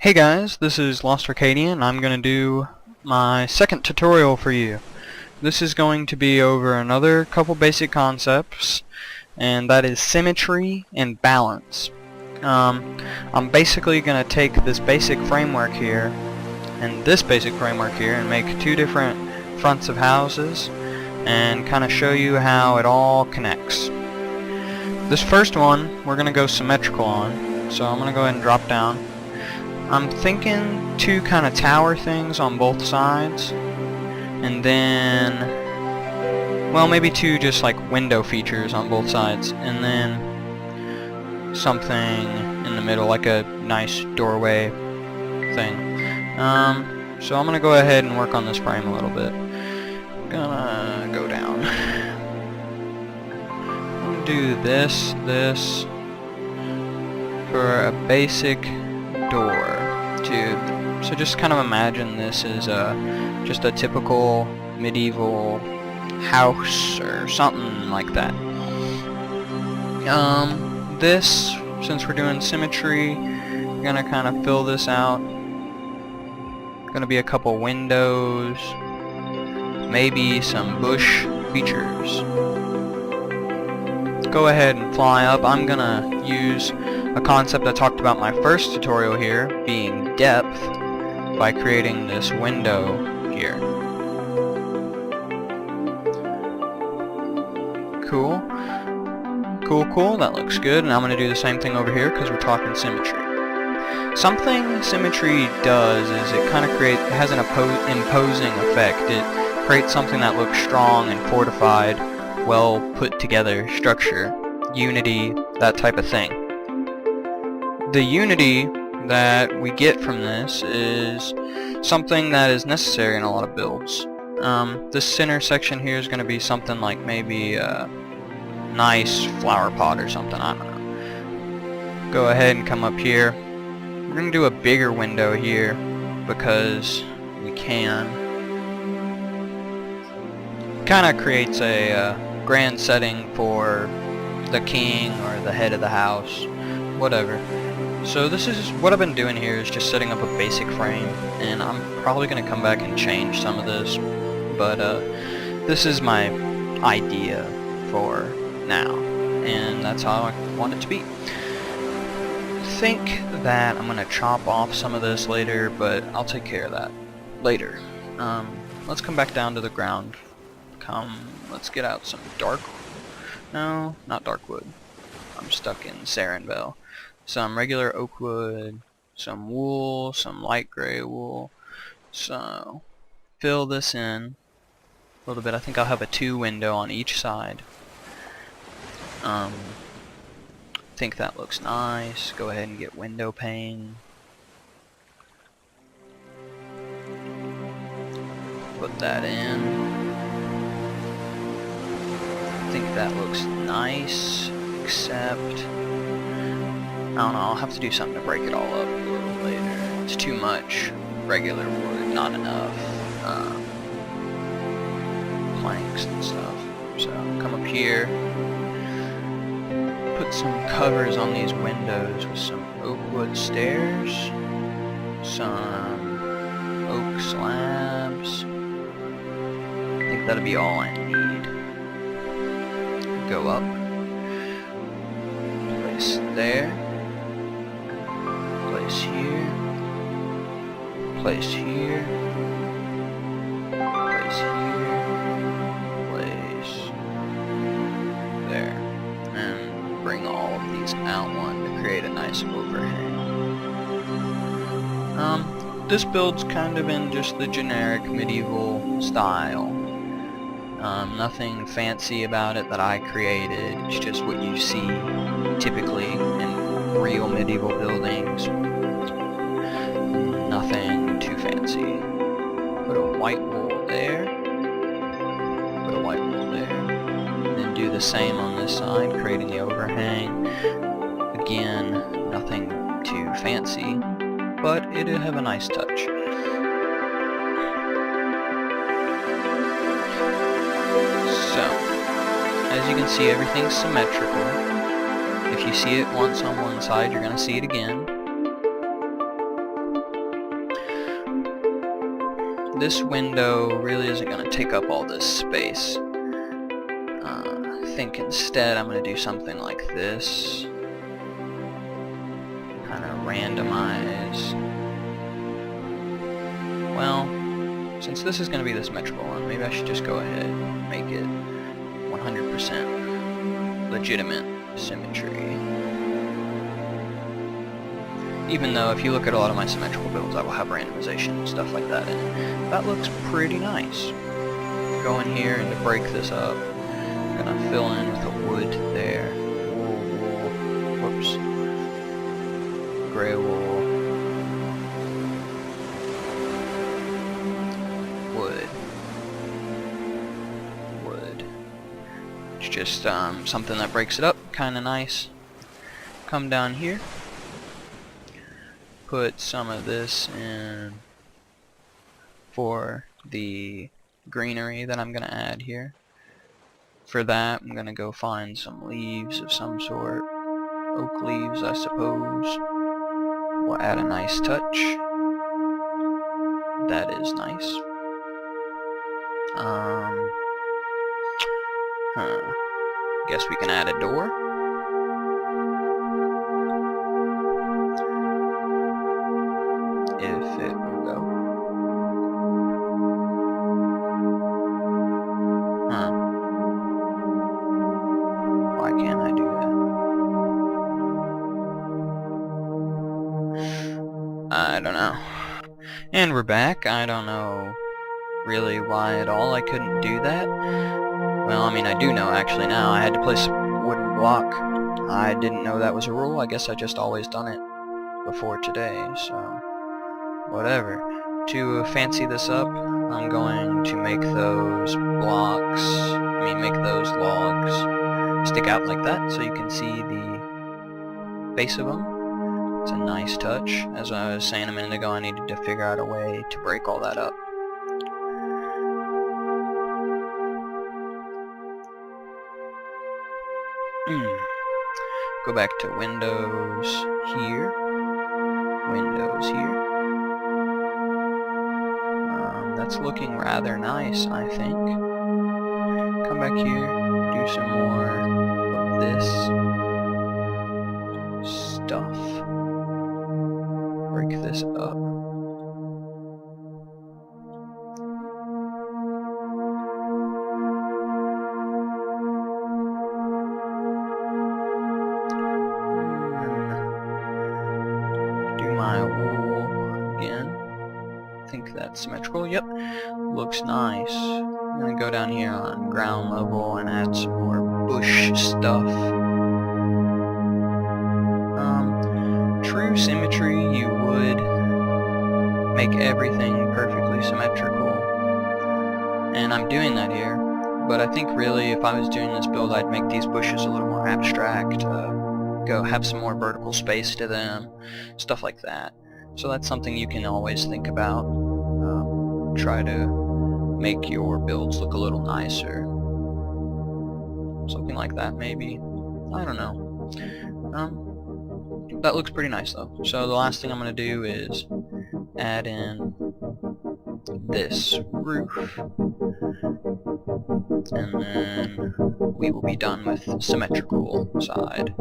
Hey guys, this is Lost Arcadian, and I'm going to do my second tutorial for you. This is going to be over another couple basic concepts, and that is symmetry and balance. I'm basically going to take this basic framework here, and this basic framework here, and make two different fronts of houses, and kind of show you how it all connects. This first one, we're going to go symmetrical on, so I'm going to go ahead and drop down. I'm thinking two kind of tower things on both sides, and then, well, maybe two just like window features on both sides, and then something in the middle, like a nice doorway thing. So I'm gonna go ahead and work on this frame a little bit. Gonna go down. I'm gonna do this for a basic door. So just kind of imagine this is just a typical medieval house or something like that. This, since we're doing symmetry, we're gonna kind of fill this out. Gonna be a couple windows, maybe some bush features. Go ahead and fly up. I'm gonna use a concept I talked about in my first tutorial here, being depth, by creating this window here. Cool. Cool, that looks good, and I'm going to do the same thing over here because we're talking symmetry. Something symmetry does is it kind of has an imposing effect. It creates something that looks strong and fortified, well put together structure, unity, that type of thing. The unity that we get from this is something that is necessary in a lot of builds. This center section here is going to be something like maybe a nice flower pot or something, I don't know. Go ahead and come up here. We're going to do a bigger window here because we can. Kind of creates a grand setting for the king or the head of the house, whatever. So this is what I've been doing here, is just setting up a basic frame, and I'm probably going to come back and change some of this, but this is my idea for now, and that's how I want it to be. I think that I'm going to chop off some of this later, but I'll take care of that later. Let's come back down to the ground. Let's get out some no, not dark wood. I'm stuck in Sarenville. Some regular oak wood, some wool, some light gray wool. So fill this in a little bit. I think I'll have a 2 window on each side. I think that looks nice. Go ahead and get window pane. Put that in. I think that looks nice, except I don't know, I'll have to do something to break it all up a little later. It's too much regular wood, not enough planks and stuff. So come up here, put some covers on these windows with some oak wood stairs, some oak slabs. I think that'll be all I need. Go up, place there. Place here, place here, place here, place there, and bring all of these out one to create a nice overhang. This build's kind of in just the generic medieval style. Nothing fancy about it that I created. It's just what you see typically in real medieval buildings. Nothing too fancy. Put a white wool there. Put a white wool there. And then do the same on this side, creating the overhang. Again, nothing too fancy, but it'll have a nice touch. So, as you can see, everything's symmetrical. If you see it once on one side, you're going to see it again. this window really isn't going to take up all this space. I think instead I'm going to do something like this. Kind of randomize. Well, since this is going to be the symmetrical one, maybe I should just go ahead and make it 100% legitimate symmetry. Even though if you look at a lot of my symmetrical builds, I will have randomization and stuff like that in it. That looks pretty nice. Go in here and to break this up, I'm gonna fill in with a wood there. Wool, whoops. Gray wool. Wood. It's just something that breaks it up, kinda nice. Come down here. Put some of this in for the greenery that I'm going to add here. For that, I'm going to go find some leaves of some sort. Oak leaves, I suppose. We'll add a nice touch. That is nice. Guess we can add a door. If it will go. Why can't I do that? I don't know. And we're back. I don't know really why at all I couldn't do that. Well, I mean, I do know actually now. I had to place a wooden block. I didn't know that was a rule. I guess I just always done it before today, so whatever. To fancy this up, I'm going to make those blocks, make those logs stick out like that so you can see the base of them. It's a nice touch. As I was saying a minute ago, I needed to figure out a way to break all that up. Go back to Windows here. Windows here. That's looking rather nice, I think. Come back here, do some more of this stuff. Break this up. Do my wool again. I think that's symmetrical. Yep, looks nice. I'm gonna go down here on ground level and add some more bush stuff. True symmetry, you would make everything perfectly symmetrical, and I'm doing that here. But I think really, if I was doing this build, I'd make these bushes a little more abstract. Go have some more vertical space to them, stuff like that. So that's something you can always think about. Try to make your builds look a little nicer. Something like that, maybe. I don't know. That looks pretty nice, though. So the last thing I'm going to do is add in this roof. And then we will be done with the symmetrical side.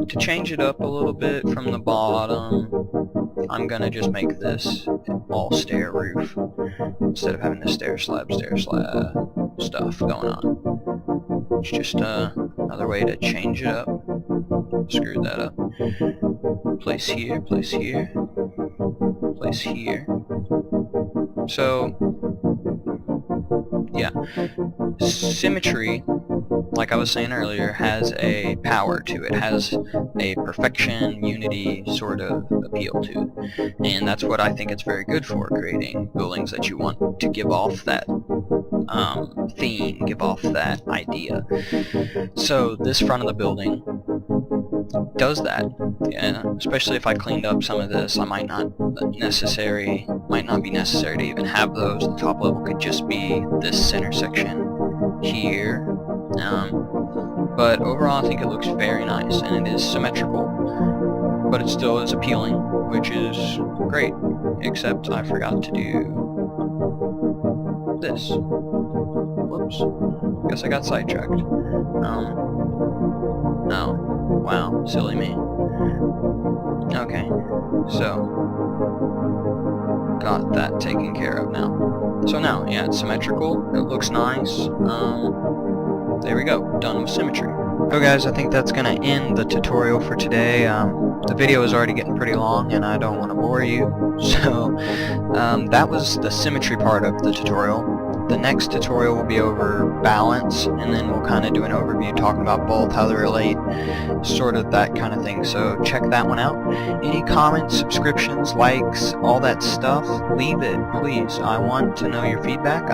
To change it up a little bit from the bottom, I'm gonna just make this all stair roof instead of having the stair slab stuff going on. It's just another way to change it up. Screwed that up. Place here, place here, place here. So yeah, symmetry, like I was saying earlier, has a power to it, has a perfection, unity sort of appeal to it, and that's what I think it's very good for, creating buildings that you want to give off that theme, give off that idea. So this front of the building does that, yeah, especially if I cleaned up some of this. I might not be necessary to even have those. The top level could just be this center section here, but overall I think it looks very nice, and it is symmetrical, but it still is appealing, which is great. except I forgot to do this. Whoops. Guess I got sidetracked. Oh. Wow. Silly me. Okay. So, got that taken care of now. So now, yeah, it's symmetrical. It looks nice. There we go. Done with symmetry. So guys, I think that's going to end the tutorial for today. The video is already getting pretty long and I don't want to bore you. So that was the symmetry part of the tutorial. The next tutorial will be over balance, and then we'll kind of do an overview talking about both, how they relate, sort of that kind of thing. So check that one out. Any comments, subscriptions, likes, all that stuff, leave it, please. I want to know your feedback.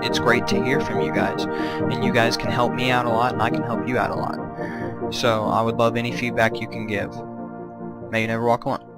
It's great to hear from you guys, and you guys can help me out a lot, and I can help you out a lot. So I would love any feedback you can give. May you never walk alone.